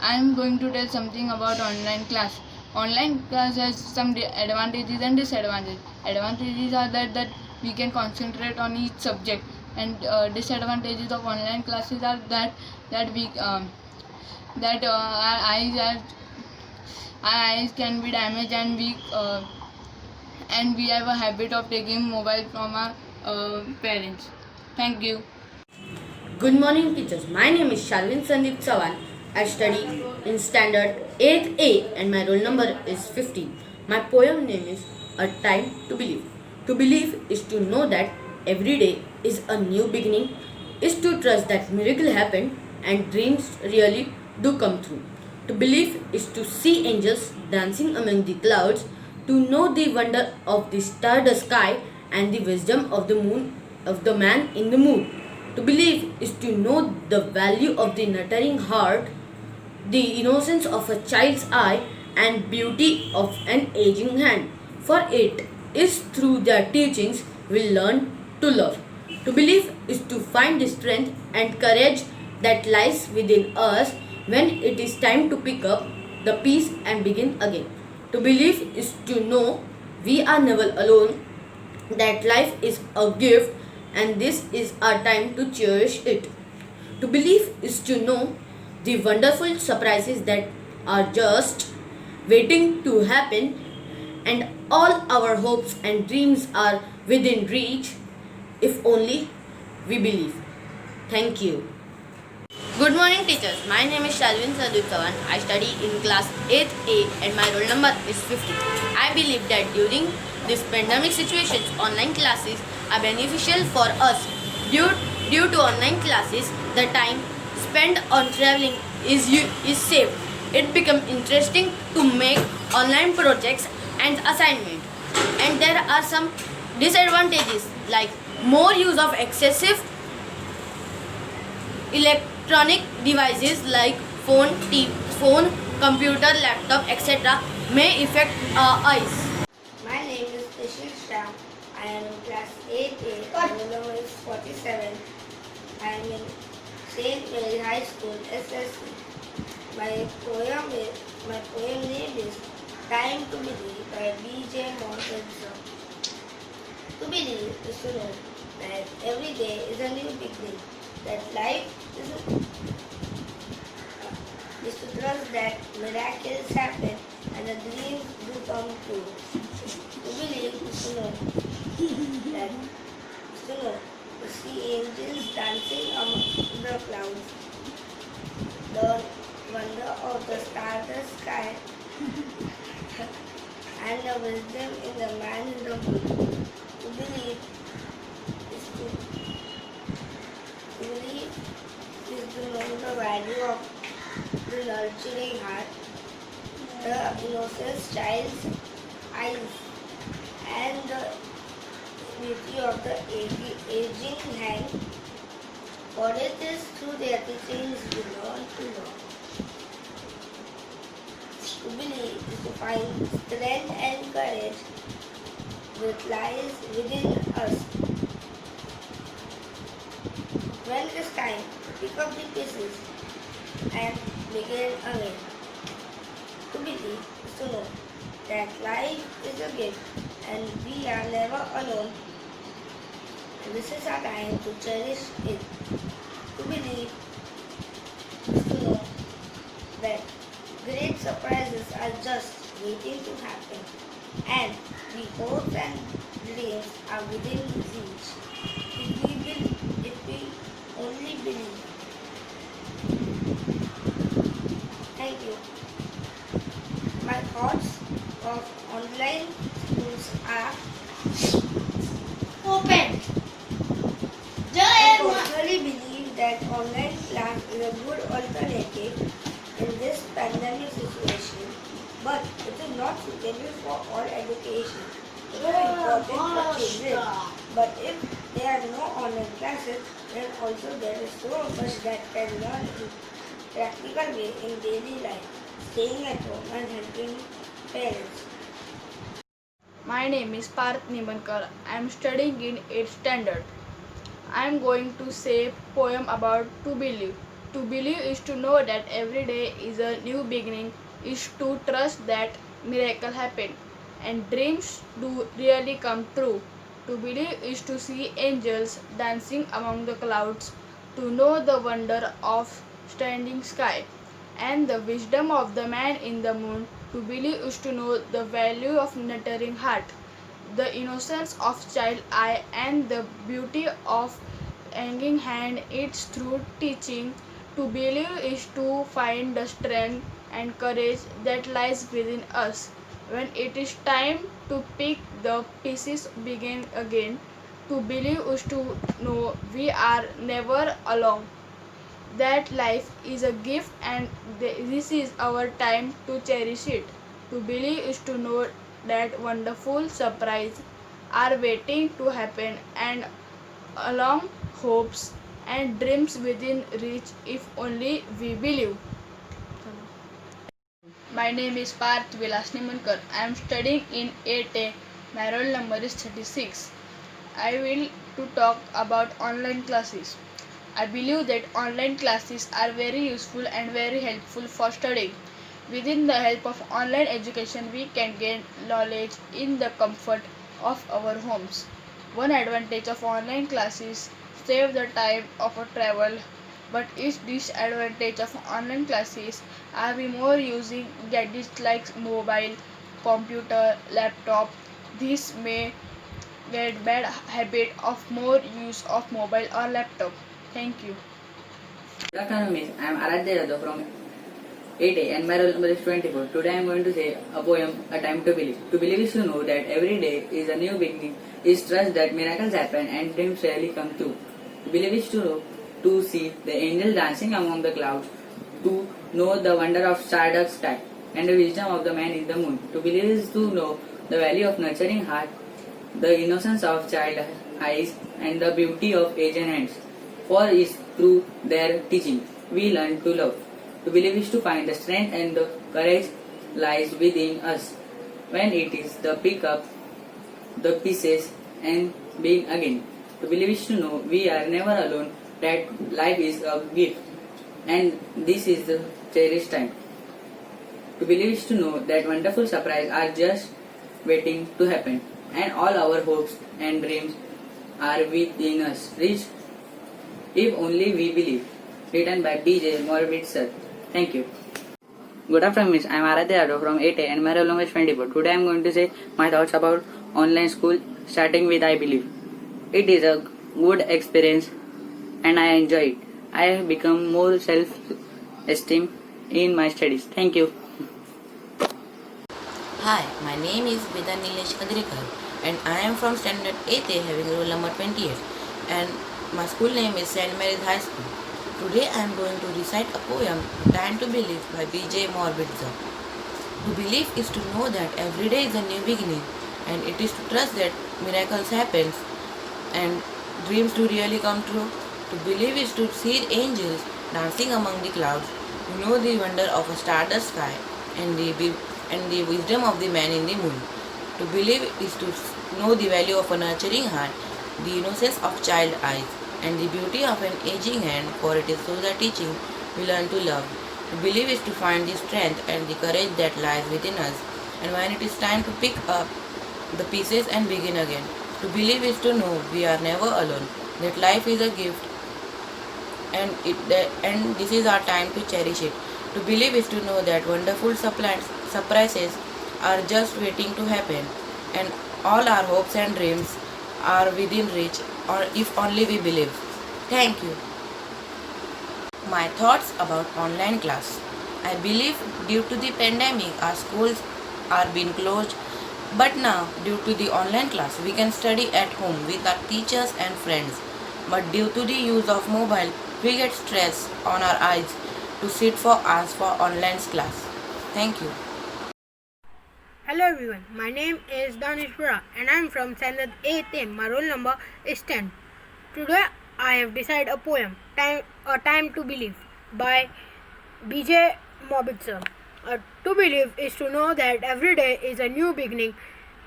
I am going to tell something about online class. Online class has some advantages and disadvantages. Advantages are that we can concentrate on each subject, and disadvantages of online classes are that our eyes can be damaged, and we have a habit of taking mobile from our parents. Thank you. Good morning, teachers. My name is Shalvin Sandeep Sawan. I study in standard 8A and my roll number is 15. My poem name is A Time to Believe. To believe is to know that every day is a new beginning, is to trust that miracle happen and dreams really do come true. To believe is to see angels dancing among the clouds, to know the wonder of the stardust sky and the wisdom of the man in the moon. To believe is to know the value of the nurturing heart, the innocence of a child's eye, and beauty of an aging hand. For it is through their teachings we learn to love. To believe is to find the strength and courage that lies within us when it is time to pick up the piece and begin again. To believe is to know we are never alone, that life is a gift, and this is our time to cherish it. To believe is to know the wonderful surprises that are just waiting to happen, and all our hopes and dreams are within reach if only we believe. Thank you. Good morning, teachers. My name is Shalvin Sadhusavan. I study in class 8A and my roll number is 50. I believe that during this pandemic situations, online classes are beneficial for us. Due to online classes, the time spent on traveling is saved. It becomes interesting to make online projects and assignment. And there are some disadvantages like more use of excessive electronic devices like phone, computer, laptop, etc. may affect our eyes. My name is Ishil Shah. I am in class 8A. My roll number is 47. I am in St. Mary High School, SSC. My poem name is Time to Believe by B.J. Morgenstern. To believe is to know that every day is a new beginning, that life is to trust that miracles happen and the dreams do come true. To believe is to know to see angels dancing among the clouds, the wonder of the starless sky, and the wisdom in the man in the moon. To believe is to know the value of the nurturing heart, the innocent child's eyes, and the beauty of the aging hand. For it is through their teachings we learn to love. To believe is to find strength and courage that lies within us. When it is time to pick up the pieces and begin again. To believe is to know that life is a gift and we are never alone. And this is our time to cherish it. To believe is to know that great surprises are just waiting to happen and the hopes and dreams are within reach. If we only believe. Thank you. My thoughts of online schools are open. I personally believe that online class is a good alternative in this pandemic situation, but it is not suitable for all education. It is important for children, but if there are no online classes, then also there is so much that can learn in practical way in daily life, staying at home and helping parents. My name is Parth Nimankar. I am studying in 8th standard. I am going to say poem about to believe. To believe is to know that every day is a new beginning, is to trust that miracle happen and dreams do really come true. To believe is to see angels dancing among the clouds, to know the wonder of standing sky and the wisdom of the man in the moon. To believe is to know the value of nurturing heart, the innocence of child eye and the beauty of hanging hand. It's through teaching. To believe is to find the strength and courage that lies within us. When it is time to pick the pieces begin again. To believe is to know we are never alone, that life is a gift and this is our time to cherish it. To believe is to know that wonderful surprise are waiting to happen and along hopes and dreams within reach if only we believe. My name is Parth Vilas Nimankar. I am studying in 8A. My roll number is 36. I will to talk about online classes. I believe that online classes are very useful and very helpful for studying. Within the help of online education, we can gain knowledge in the comfort of our homes. One advantage of online classes save the time of a travel, but its disadvantage of online classes are we more using gadgets like mobile, computer, laptop. This may get bad habit of more use of mobile or laptop. Thank you. Good afternoon, Miss. I am Aradhya Yadav from 8A and my roll number is 24. Today I am going to say a poem, A Time to Believe. To believe is to know that every day is a new beginning, is trust that miracles happen and dreams really come true. To believe is to know, to see the angels dancing among the clouds, to know the wonder of stardust sky and the wisdom of the man in the moon. To believe is to know the value of nurturing heart, the innocence of child eyes and the beauty of aged hands. For is through their teaching we learn to love. To believe is to find the strength and the courage lies within us. When it is the pick up the pieces and begin again. To believe is to know we are never alone, that life is a gift and this is the cherished time. To believe is to know that wonderful surprises are just waiting to happen and all our hopes and dreams are within us. Reach if only we believe. Written by B.J. Morbid Sir. Thank you. Good afternoon, Miss. I am Aradhya Yadav from 8A and my roll number is 24. Today I am going to say my thoughts about online school, starting with I believe. It is a good experience and I enjoy it. I have become more self-esteem in my studies. Thank you. Hi, my name is Vedan Nilesh Kadrikar and I am from standard 8A having roll number 28 and my school name is St. Mary's High School. Today I am going to recite a poem, Time to Believe by B.J. Morbidza. To believe is to know that every day is a new beginning and it is to trust that miracles happen and dreams do really come true. To believe is to see angels dancing among the clouds, to know the wonder of a stardust sky and the wisdom of the man in the moon. To believe is to know the value of a nurturing heart, the innocence of child eyes, and the beauty of an aging hand, for it is through the teaching we learn to love. To believe is to find the strength and the courage that lies within us, and when it is time to pick up the pieces and begin again. To believe is to know we are never alone, that life is a gift, and this is our time to cherish it. To believe is to know that wonderful surprises are just waiting to happen, and all our hopes and dreams are within reach, or if only we believe. Thank you. My thoughts about online class. I believe due to the pandemic our schools are being closed, but now due to the online class we can study at home with our teachers and friends. But due to the use of mobile we get stress on our eyes to sit for hours for online class. Thank you. Hello everyone, my name is Danishpura and I am from standard 8A. My roll number is 10. Today I have decided a poem, A Time to Believe by B.J. Morbidza. To believe is to know that every day is a new beginning,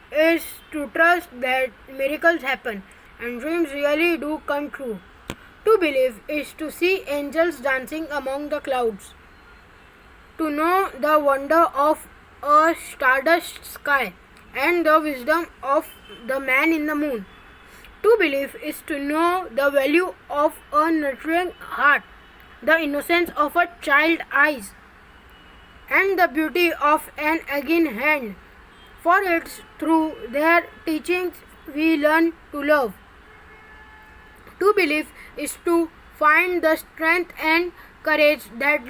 is to trust that miracles happen and dreams really do come true. To believe is to see angels dancing among the clouds, to know the wonder of a stardust sky and the wisdom of the man in the moon. To believe is to know the value of a nurturing heart, the innocence of a child eyes, and the beauty of an aging hand. For it's through their teachings we learn to love. To believe is to find the strength and courage that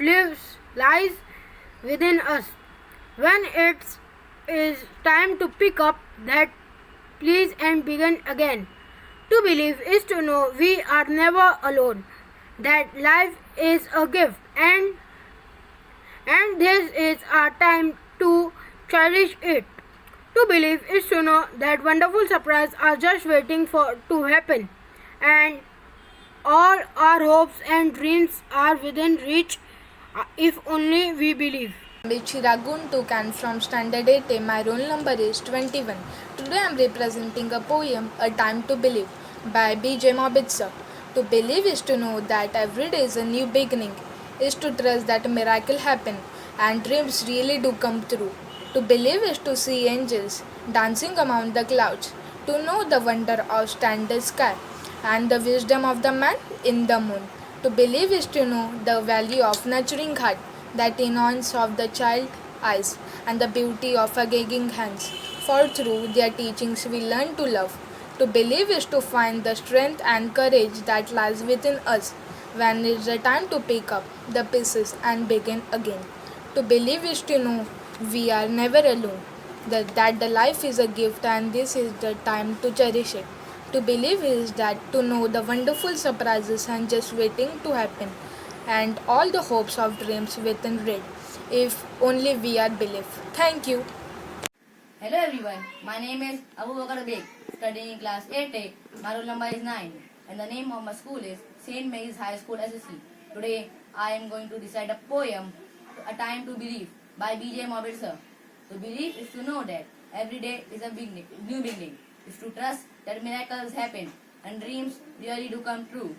lies within us. When it is time to pick up that piece and begin again. To believe is to know we are never alone, that life is a gift and this is our time to cherish it. To believe is to know that wonderful surprises are just waiting to happen and all our hopes and dreams are within reach if only we believe. Bichira Guntuk and from Standard 8A. My roll number is 21. Today I am representing a poem, A Time to Believe by B.J. Morbidza. To believe is to know that every day is a new beginning, is to trust that a miracle happen and dreams really do come true. To believe is to see angels dancing among the clouds, to know the wonder of standard sky and the wisdom of the man in the moon. To believe is to know the value of nurturing heart, that innocence of the child eyes and the beauty of a gazing hands. For through their teachings we learn to love. To believe is to find the strength and courage that lies within us, when it's the time to pick up the pieces and begin again. To believe is to know we are never alone, that the life is a gift and this is the time to cherish it. To believe is that to know the wonderful surprises and just waiting to happen, and all the hopes of dreams within reach, if only we are believe. Thank you. Hello everyone, my name is Abu Bakar Beg, studying in class 8A. My roll number is 9 and the name of my school is St. Mary's High School SSC. Today I am going to recite a poem, A Time to Believe by B.J. Morbid Sir. To believe is to know that every day is a new beginning, is to trust that miracles happen and dreams really do come true.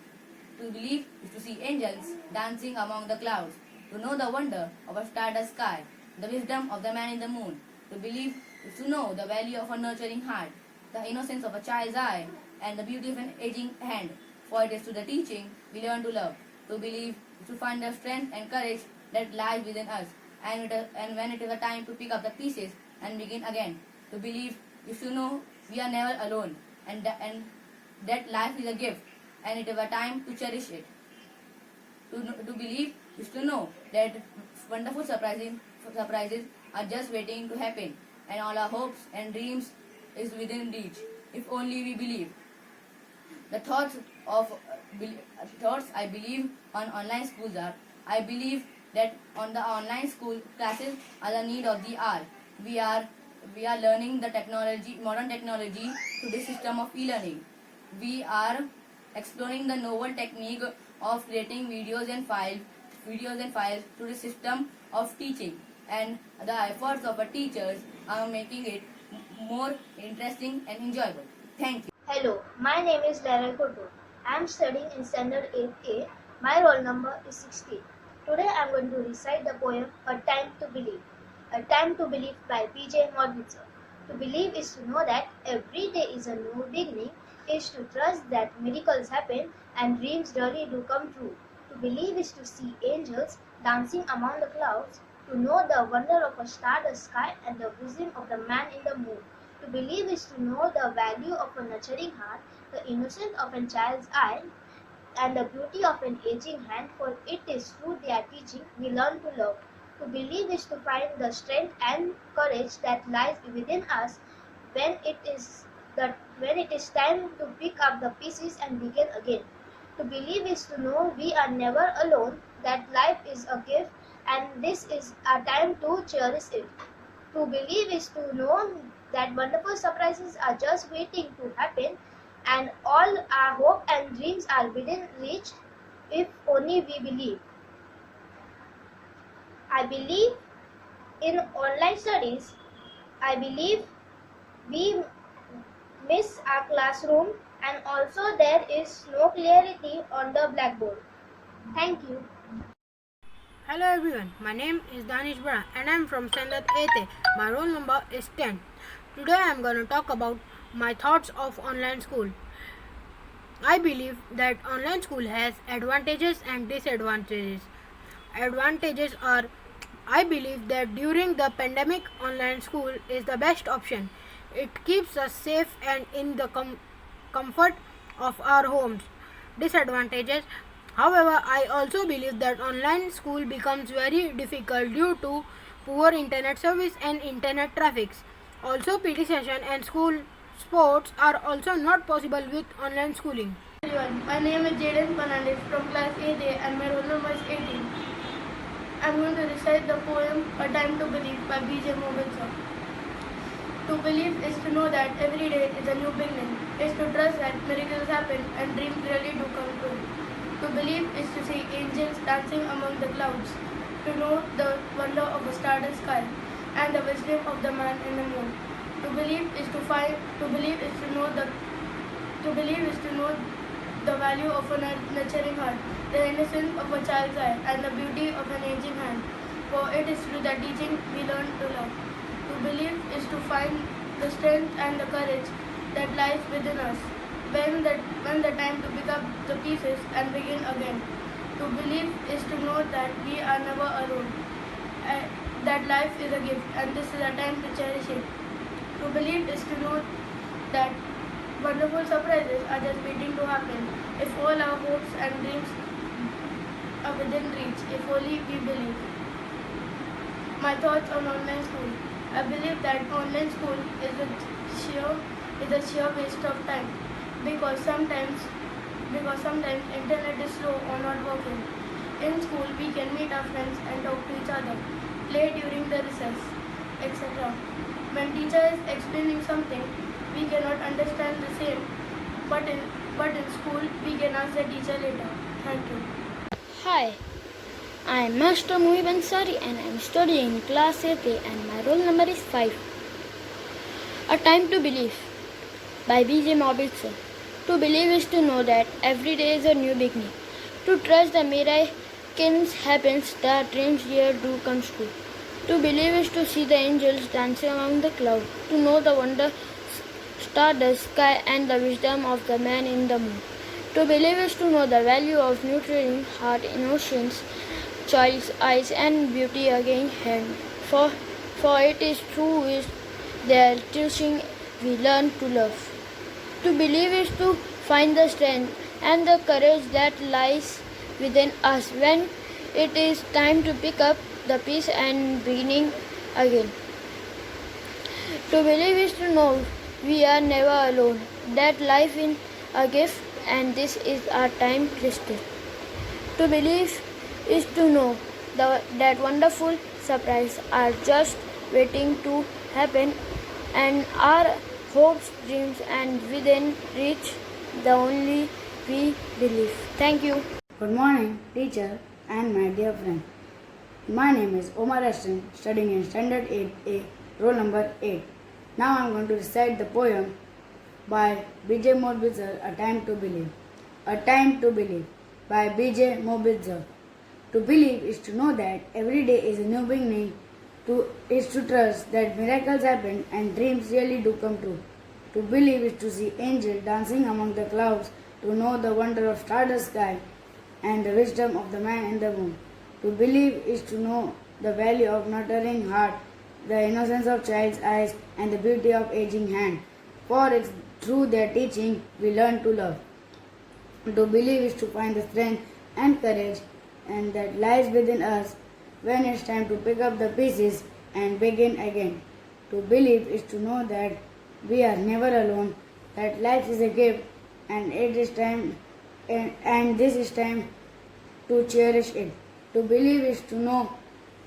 To believe is to see angels dancing among the clouds, to know the wonder of a stardust sky, the wisdom of the man in the moon. To believe is to know the value of a nurturing heart, the innocence of a child's eye, and the beauty of an aging hand. For it is to the teaching we learn to love. To believe is to find the strength and courage that lies within us, and when it is a time to pick up the pieces and begin again. To believe is to know we are never alone, and that life is a gift, and it is a time to cherish it. To believe is to know that wonderful surprises are just waiting to happen, and all our hopes and dreams is within reach, if only we believe. The thoughts I believe on online schools are, I believe that on the online school classes are the need of the hour. We are learning the modern technology to the system of e-learning. We are exploring the novel technique of creating videos and files to the system of teaching, and the efforts of our teachers are making it more interesting and enjoyable. Thank you. Hello, my name is Lara Koto. I am studying in Standard 8A. My roll number is 16. Today I am going to recite the poem A Time to Believe. A Time to Believe by B.J. Morbid. To believe is to know that every day is a new beginning, is to trust that miracles happen and dreams really do come true. To believe is to see angels dancing among the clouds, to know the wonder of a stardust sky and the wisdom of the man in the moon. To believe is to know the value of a nurturing heart, the innocence of a child's eye, and the beauty of an aging hand, for it is through their teaching we learn to love. To believe is to find the strength and courage that lies within us when it is time to pick up the pieces and begin again. To believe is to know we are never alone, that life is a gift and this is our time to cherish it. To believe is to know that wonderful surprises are just waiting to happen, and all our hope and dreams are within reach if only we believe. I believe in online studies. I believe we miss our classroom, and also there is no clarity on the blackboard. Thank you. Hello everyone, my name is Danish Bra and I am from Standard 8A. My roll number is 10. Today I am going to talk about my thoughts of online school. I believe that online school has advantages and disadvantages. Advantages are, I believe that during the pandemic, online school is the best option. It keeps us safe and in the comfort of our homes. Disadvantages, however, I also believe that online school becomes very difficult due to poor internet service and internet traffics. Also, PT session and school sports are also not possible with online schooling. Everyone, my name is Jaden Fernandez from class 8A and my roll number is 18. I am going to recite the poem A Time to Believe by B.J. Morbid. To believe is to know that every day is a new beginning, is to trust that miracles happen and dreams really do come true. To believe is to see angels dancing among the clouds, to know the wonder of a stardust sky and the wisdom of the man in the moon. To believe is to know the value of a nurturing heart, the innocence of a child's eye, and the beauty of an aging hand. For it is through the teaching we learn to love. To believe is to find the strength and the courage that lies within us when the time to pick up the pieces and begin again. To believe is to know that we are never alone, that life is a gift and this is a time to cherish it. To believe is to know that wonderful surprises are just waiting to happen if all our hopes and dreams are within reach if only we believe. My thoughts on online school. I believe that online school is a sheer waste of time because sometimes internet is slow or not working. In school we can meet our friends and talk to each other, play during the recess, etc. When teacher is explaining something, we cannot understand the same, but in school we can ask the teacher later. Thank you. Hi, I am Master Muhib Ansari and I am studying in class 8A and my roll number is 5. A Time to Believe by B.J. Mobitzer. To believe is to know that every day is a new beginning. To trust the miracles happens, the dreams here do come true. To believe is to see the angels dancing among the clouds. To know the wonder stardust sky and the wisdom of the man in the moon. To believe is to know the value of nurturing heart, innocence, child's eyes and beauty again hand. For it is through which their teaching we learn to love. To believe is to find the strength and the courage that lies within us when it is time to pick up the piece and beginning again. To believe is to know we are never alone, that life is a gift and this is our time listed. To believe is to know that wonderful surprises are just waiting to happen and our hopes, dreams and within reach the only we believe. Thank you. Good morning, teacher and my dear friend. My name is Omar Ashton, studying in Standard 8A, roll number 8. Now I am going to recite the poem by B.J. Mobitzer, A Time to Believe. A Time to Believe by B.J. Mobitzer. To believe is to know that every day is a new beginning. Is to trust that miracles happen and dreams really do come true. To believe is to see angels dancing among the clouds, to know the wonder of stardust sky and the wisdom of the man in the moon. To believe is to know the value of nurturing heart, the innocence of child's eyes and the beauty of aging hand. For it's through their teaching we learn to love. To believe is to find the strength and courage and that lies within us when it's time to pick up the pieces and begin again. To believe is to know that we are never alone, that life is a gift and it is time and this is time to cherish it. To believe is to know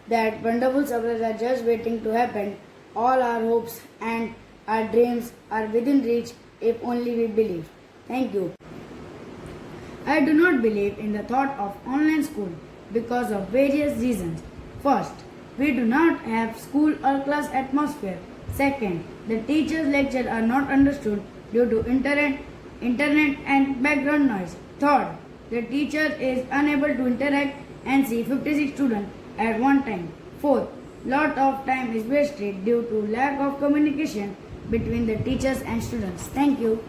that wonderful surprises are just waiting to happen. All our hopes and our dreams are within reach if only we believe. Thank you. I do not believe in the thought of online school because of various reasons. First, we do not have school or class atmosphere. Second, the teacher's lectures are not understood due to internet and background noise. Third, the teacher is unable to interact and see 56 students at one time. Fourth, lot of time is wasted due to lack of communication between the teachers and students. Thank you.